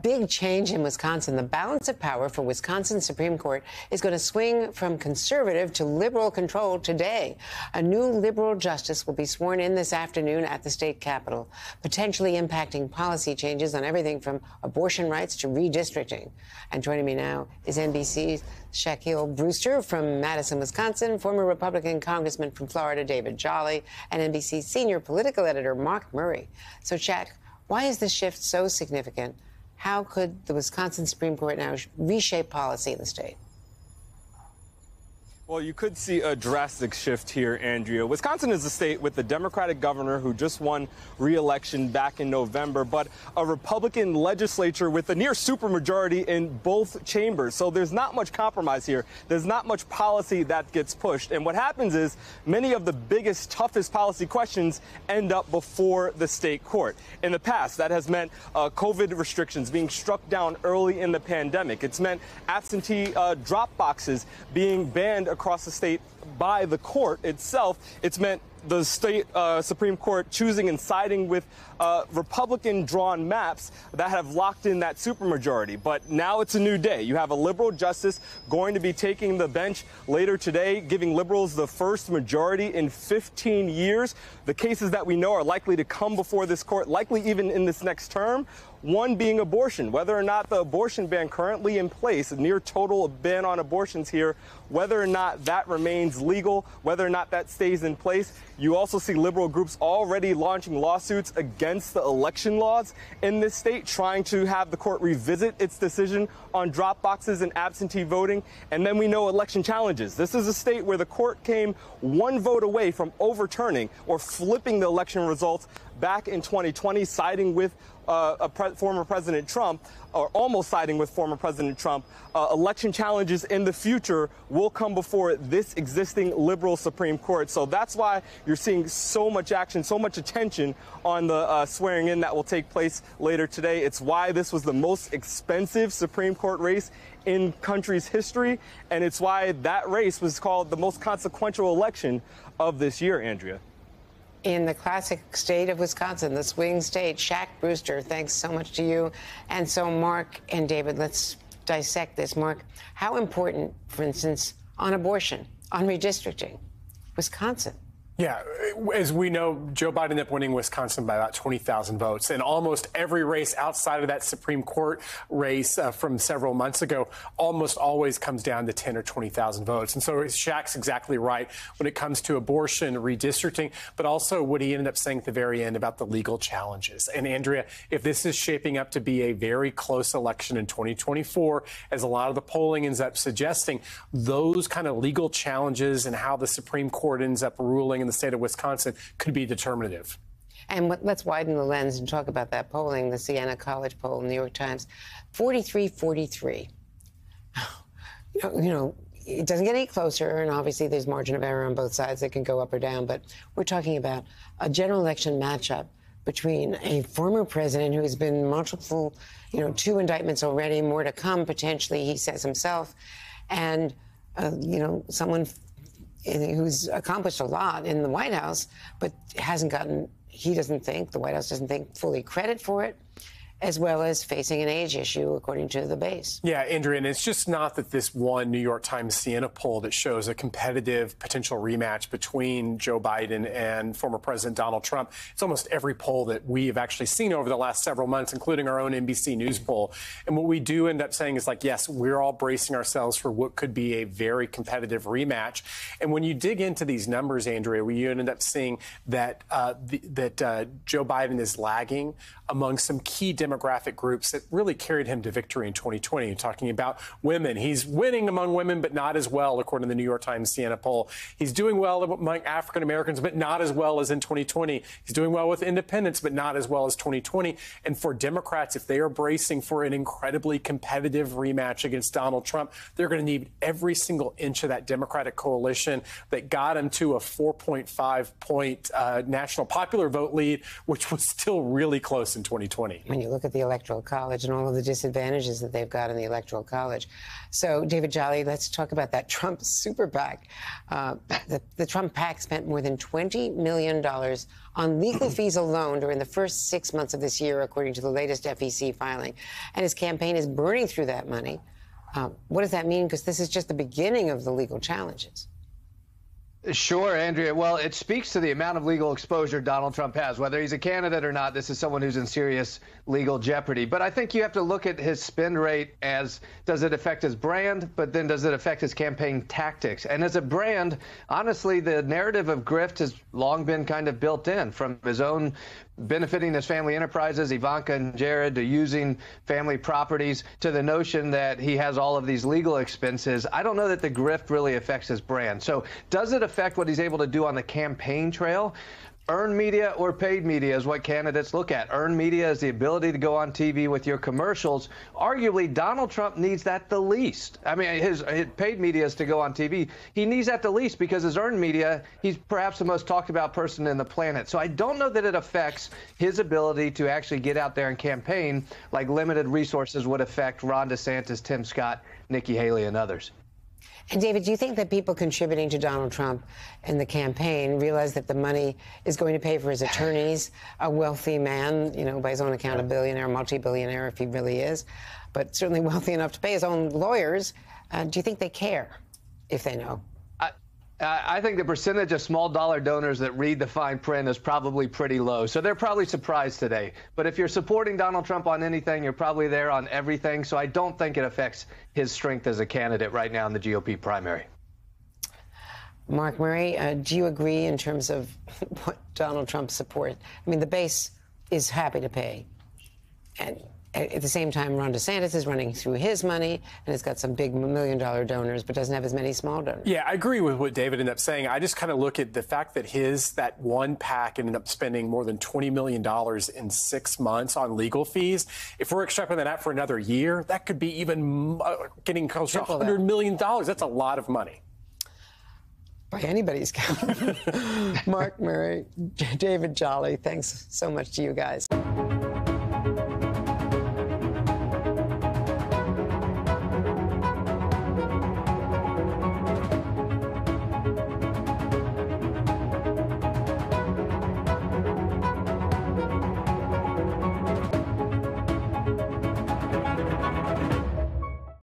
Big change in Wisconsin. The balance of power for Wisconsin's Supreme Court is going to swing from conservative to liberal control today. A new liberal justice will be sworn in this afternoon at the state capitol, potentially impacting policy changes on everything from abortion rights to redistricting. And joining me now is NBC's Shaquille Brewster from Madison, Wisconsin, former Republican Congressman from Florida, David Jolly, and NBC senior political editor Mark Murray. So, Shaq, why is this shift so significant? How could the Wisconsin Supreme Court now reshape policy in the state? Well, you could see a drastic shift here, Andrea. Wisconsin is a state with a Democratic governor who just won re-election back in November, but a Republican legislature with a near supermajority in both chambers. So there's not much compromise here. There's not much policy that gets pushed. And what happens is many of the biggest, toughest policy questions end up before the state court. In the past, that has meant COVID restrictions being struck down early in the pandemic. It's meant absentee drop boxes being banned across the state by the court itself. It's meant the state Supreme Court choosing and siding with Republican-drawn maps that have locked in that supermajority. But now it's a new day. You have a liberal justice going to be taking the bench later today, giving liberals the first majority in 15 years. The cases that we know are likely to come before this court, likely even in this next term, one being abortion. Whether or not the abortion ban currently in place, a near total ban on abortions here, whether or not that remains legal, whether or not that stays in place. You also see liberal groups already launching lawsuits against the election laws in this state, trying to have the court revisit its decision on drop boxes and absentee voting. And then we know election challenges. This is a state where the court came one vote away from overturning or flipping the election results back in 2020, siding with former President Trump, or almost siding with former President Trump. Election challenges in the future will come before this existing liberal Supreme Court. So that's why you're seeing so much action, so much attention on the swearing in that will take place later today. It's why this was the most expensive Supreme Court race in country's history, and it's why that race was called the most consequential election of this year, Andrea. In the classic state of Wisconsin, the swing state. Shaq Brewster, thanks so much to you. And so, Mark and David, let's dissect this. Mark, how important, for instance, on abortion, on redistricting, Wisconsin? Yeah, as we know, Joe Biden ended up winning Wisconsin by about 20,000 votes. And almost every race outside of that Supreme Court race from several months ago almost always comes down to 10 or 20,000 votes. And so Shaq's exactly right when it comes to abortion, redistricting, but also what he ended up saying at the very end about the legal challenges. And Andrea, if this is shaping up to be a very close election in 2024, as a lot of the polling ends up suggesting, those kind of legal challenges and how the Supreme Court ends up ruling in the state of Wisconsin could be determinative. And let's widen the lens and talk about that polling, the Siena College poll, New York Times, 43-43. You know, it doesn't get any closer, and obviously there's margin of error on both sides that can go up or down, but we're talking about a general election matchup between a former president who has been multiple, 2 indictments already, more to come potentially, he says himself, and, someone who's accomplished a lot in the White House, but hasn't gotten, the White House doesn't think, fully credit for it, as well as facing an age issue, according to the base. Yeah, Andrea, and it's just not that this one New York Times Siena poll that shows a competitive potential rematch between Joe Biden and former President Donald Trump. It's almost every poll that we have actually seen over the last several months, including our own NBC News poll. And what we do end up saying is, like, yes, we're all bracing ourselves for what could be a very competitive rematch. And when you dig into these numbers, Andrea, we end up seeing that Joe Biden is lagging among some key demographic groups that really carried him to victory in 2020. Talking about women. He's winning among women, but not as well, according to the New York Times Siena poll. He's doing well among African Americans, but not as well as in 2020. He's doing well with independents, but not as well as 2020. And for Democrats, if they are bracing for an incredibly competitive rematch against Donald Trump, they're going to need every single inch of that Democratic coalition that got him to a 4.5-point national popular vote lead, which was still really close in 2020. When you look look at the Electoral College and all of the disadvantages that they've got in the Electoral College. So, David Jolly, let's talk about that Trump super PAC. The Trump PAC spent more than $20 million on legal fees alone during the first 6 months of this year, according to the latest FEC filing. And his campaign is burning through that money. What does that mean? Because this is just the beginning of the legal challenges. Sure, Andrea. Well, it speaks to the amount of legal exposure Donald Trump has. Whether he's a candidate or not, this is someone who's in serious legal jeopardy. But I think you have to look at his spend rate as, does it affect his brand, but then does it affect his campaign tactics? And as a brand, honestly, the narrative of grift has long been kind of built in, from his own benefiting his family enterprises, Ivanka and Jared, to using family properties, to the notion that he has all of these legal expenses. I don't know that the grift really affects his brand. So does it affect what he's able to do on the campaign trail? Earned media or paid media is what candidates look at. Earned media is the ability to go on TV with your commercials. Arguably, Donald Trump needs that the least. I mean, his paid media is to go on TV. He needs that the least because his earned media, he's perhaps the most talked about person in the planet. So I don't know that it affects his ability to actually get out there and campaign like limited resources would affect Ron DeSantis, Tim Scott, Nikki Haley, and others. And, David, do you think that people contributing to Donald Trump in the campaign realize that the money is going to pay for his attorneys, a wealthy man, you know, by his own account, a billionaire, multi-billionaire, if he really is, but certainly wealthy enough to pay his own lawyers? Do you think they care if they know? I think the percentage of small dollar donors that read the fine print is probably pretty low. So they're probably surprised today. But if you're supporting Donald Trump on anything, you're probably there on everything. So I don't think it affects his strength as a candidate right now in the GOP primary. Mark Murray, do you agree in terms of what Donald Trump supports? I mean, the base is happy to pay. And at the same time, Ron DeSantis is running through his money and has got some big $1 million donors, but doesn't have as many small donors. Yeah, I agree with what David ended up saying. I just kind of look at the fact that that one PAC ended up spending more than $20 million in 6 months on legal fees. If we're extrapolating that out for another year, that could be even getting closer to $100 million. That's a lot of money. By anybody's count. Mark Murray, David Jolly, thanks so much to you guys.